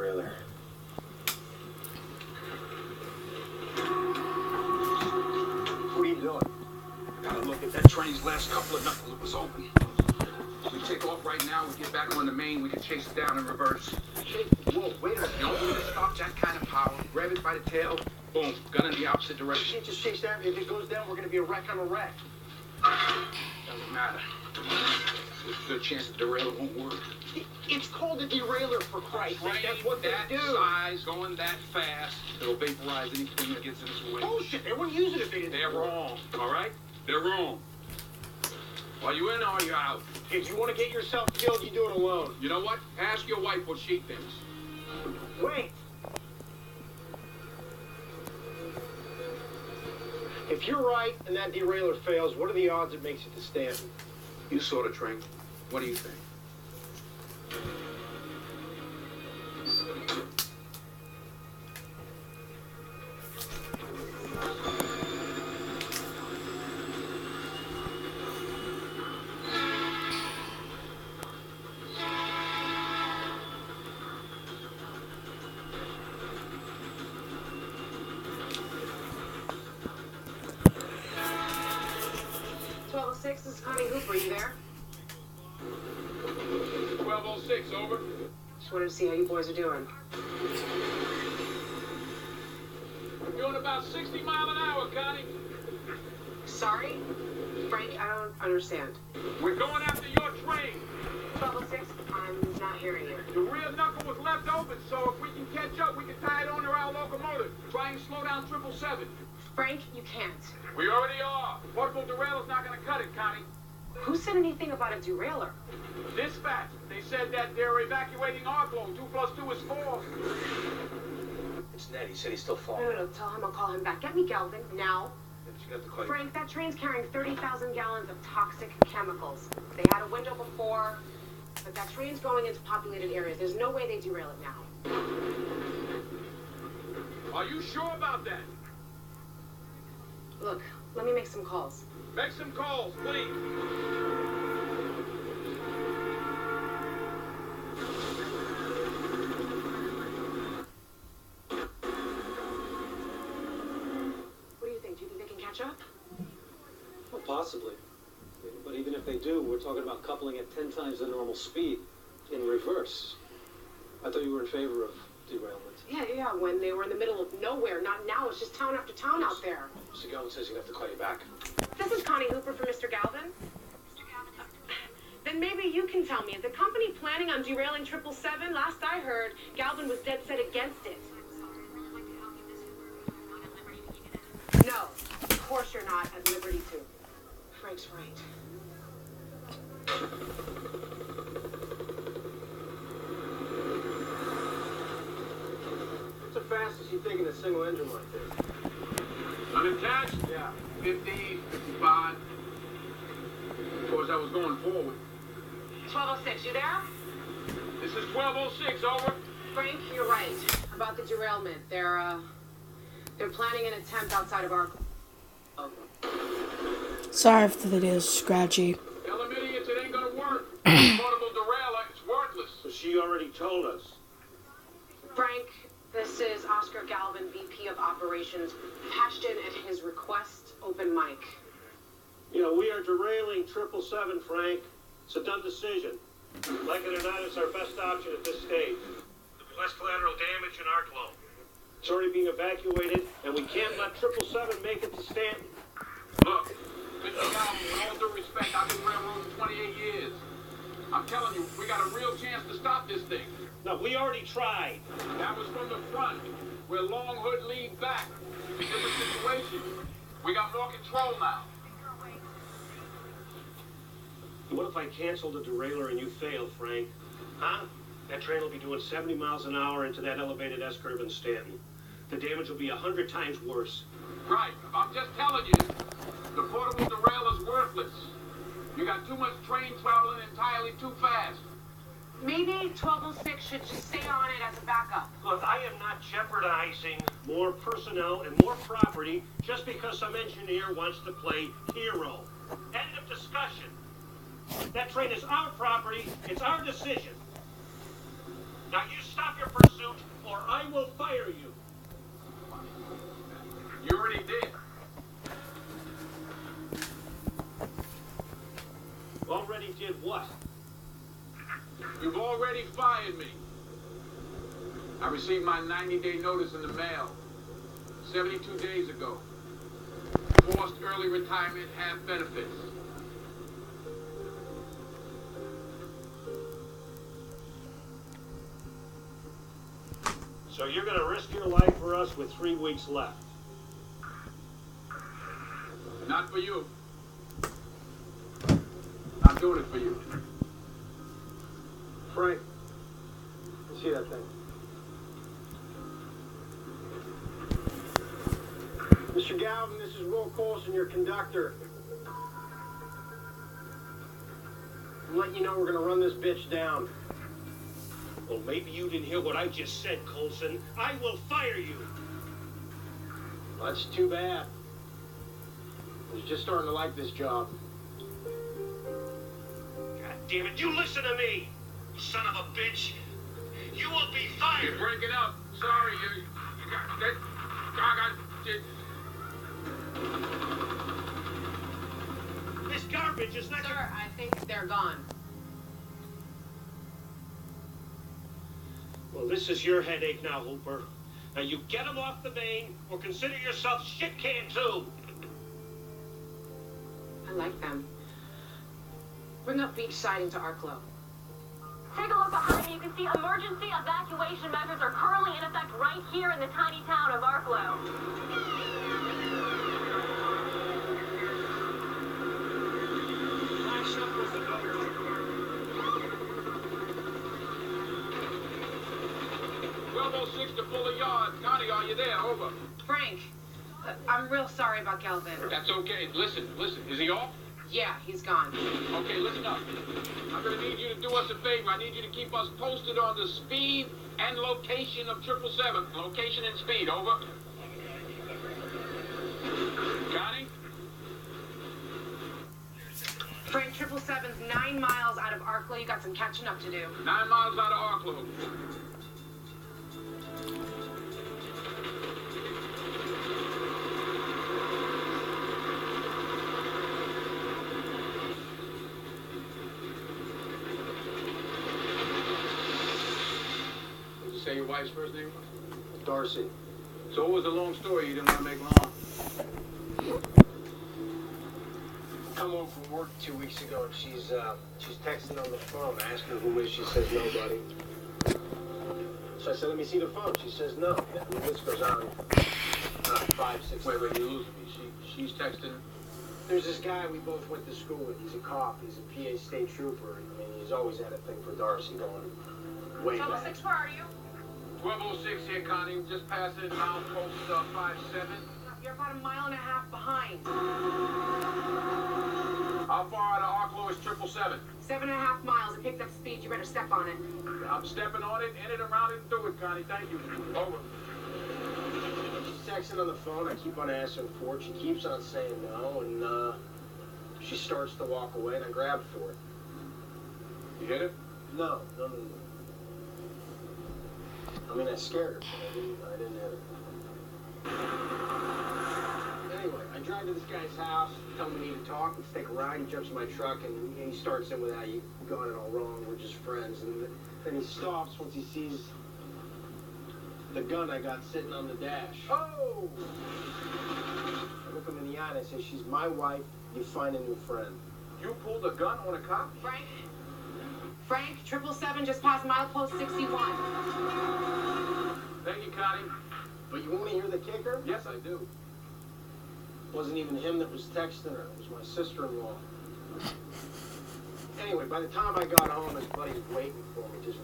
derailleur. What are you doing? Gotta look at that train's last couple of knuckles. It was open. We take off right now, we get back on the main, we can chase it down in reverse. Hey, whoa, wait a minute. The only way to stop that kind of power, grab it by the tail, boom, gun in the opposite direction. You can't just chase that. If it goes down, we're gonna be a wreck on a wreck. Doesn't matter. There's a good chance the derailleur won't work. It's called a derailleur, for Christ's sake. That's what they do. Size, going that fast, it'll vaporize anything that gets in its way. Bullshit. They wouldn't use it if they didn't. They're wrong, all right? They're wrong. Are you in or are you out? If you want to get yourself killed, you do it alone. You know what? Ask your wife what she thinks. Wait. If you're right and that derailleur fails, what are the odds it makes it to Stanton? You saw the train. What do you think? This is Connie Hooper. You there? 1206, over. Just wanted to see how you boys are doing. We're doing about 60 miles an hour, Connie. Sorry? Frank, I don't understand. We're going after your train. 1206, I'm not hearing you. The rear knuckle was left open, so if we can catch up, we can tie it onto our locomotive. Try and slow down 777. Frank, you can't. We already are. Portable derailleur's not going to cut it, Connie. Who said anything about a derailleur? Dispatch. They said that they're evacuating Arklow. 2 plus 2 is 4. It's Ned. He said he's still falling. No, tell him I'll call him back. Get me Galvin, now. She got the call. Frank, that train's carrying 30,000 gallons of toxic chemicals. They had a window before, but that train's going into populated areas. There's no way they derail it now. Are you sure about that? Look, let me make some calls. Make some calls, please. What do you think? Do you think they can catch up? Well, possibly. But even if they do, we're talking about coupling at 10 times the normal speed in reverse. I thought you were in favor of derailment. Yeah, when they were in the middle of nowhere. Not now, it's just town after town out there. Mr. Galvin says he'll have to call you back. This is Connie Hooper for Mr. Galvin. Then maybe you can tell me, is the company planning on derailing 777? Last I heard, Galvin was dead set against it. No, of course you're not at liberty to. Frank's right. What's the fastest you think in a single engine like this? Unattached? Yeah. 50, 55. Of course, I was going forward. 1206, you there? This is 1206, over. Frank, you're right about the derailment. They're planning an attempt outside of our... Sorry if it is scratchy. Tell them idiots it ain't gonna work. Portable derailleur, it's worthless. So she already told us. Frank, this is Oscar Galvin, VP of Operations, patched in at his request, open mic. You know, we are derailing 777, Frank. It's a done decision. Like it or not, it's our best option at this stage. There'll be less collateral damage in Arklow. It's already being evacuated, and we can't let 777 make it to Stanton. Look, Mr. Galvin, with all due respect, I've been railroading 28 years. I'm telling you, we got a real chance to stop this thing. No, we already tried. That was from the front. We're long hood lead back. Different situation. We got more control now. What if I cancel the derailleur and you fail, Frank? Huh? That train will be doing 70 miles an hour into that elevated S-curve in Stanton. The damage will be 100 times worse. Right. I'm just telling you, the portable derailleur's worthless. You got too much train traveling entirely too fast. Maybe 1206 should just stay on it as a backup. Look, I am not jeopardizing more personnel and more property just because some engineer wants to play hero. End of discussion. That train is our property. It's our decision. Now you stop your pursuit fire you. You already did. Already did what? You've already fired me. I received my 90-day notice in the mail 72 days ago. Forced early retirement, half benefits. So you're gonna risk your life for us with 3 weeks left? Not for you. I'm doing it for you. Frank, you see that thing? Mr. Galvin, this is Will Colson, your conductor. I'm letting you know we're gonna run this bitch down. Well, maybe you didn't hear what I just said, Colson. I will fire you. That's too bad. I was just starting to like this job. God damn it, you listen to me, son of a bitch. You will be fired. You're breaking up. Sorry, you got that. This garbage is not Sir, I think they're gone. Well, this is your headache now, Hooper. Now you get them off the main, or consider yourself shit can too. I like them. Bring up beach siding to Arklow. Take a look behind you. You can see emergency evacuation measures are currently in effect right here in the tiny town of Arklow. Flash up was the number. Well, 6 to Fuller Yard. Connie, are you there? Over. Frank, I'm real sorry about Galvin. That's okay. Listen. Is he off? Yeah, he's gone. Okay, listen up. I'm going to need you to do us a favor. I need you to keep us posted on the speed and location of 777. Location and speed, over. Connie? Frank, 777's 9 miles out of Arklow. You got some catching up to do. 9 miles out of Arklow. Did you say your wife's first name was? Darcy. So what was the long story you didn't want to make long? Come home from work 2 weeks ago and she's texting on the phone. I ask her who is. She says nobody. So I said, let me see the phone. She says no. And the list goes on 5, 6. Wait, you lose me. She's texting. There's this guy we both went to school with. He's a cop. He's a PA state trooper. I mean, he's always had a thing for Darcy going way back. 6, where are you? 1206 here, Connie. Just passing milepost 57. You're about a mile and a half behind. How far out of Arklow is 777? 7.5 miles. It picked up speed. You better step on it. I'm stepping on it, in it, around it, and through it, Connie. Thank you. Over. She's texting on the phone. I keep on asking for it. She keeps on saying no, and she starts to walk away, and I grab for it. You hit it? No. I mean, I scared her, but I didn't hit her. Anyway, I drive to this guy's house, tell him we need to talk, let's take a ride. He jumps in my truck, and he starts in with, you got it all wrong, we're just friends. And then he stops once he sees the gun I got sitting on the dash. Oh! I look him in the eye and I say, she's my wife, you find a new friend. You pulled a gun on a cop? Frank, 777 just passed milepost 61. Thank you, Connie. But you want to hear the kicker? Yes, I do. It wasn't even him that was texting her. It was my sister-in-law. Anyway, by the time I got home, his buddy was waiting for me, just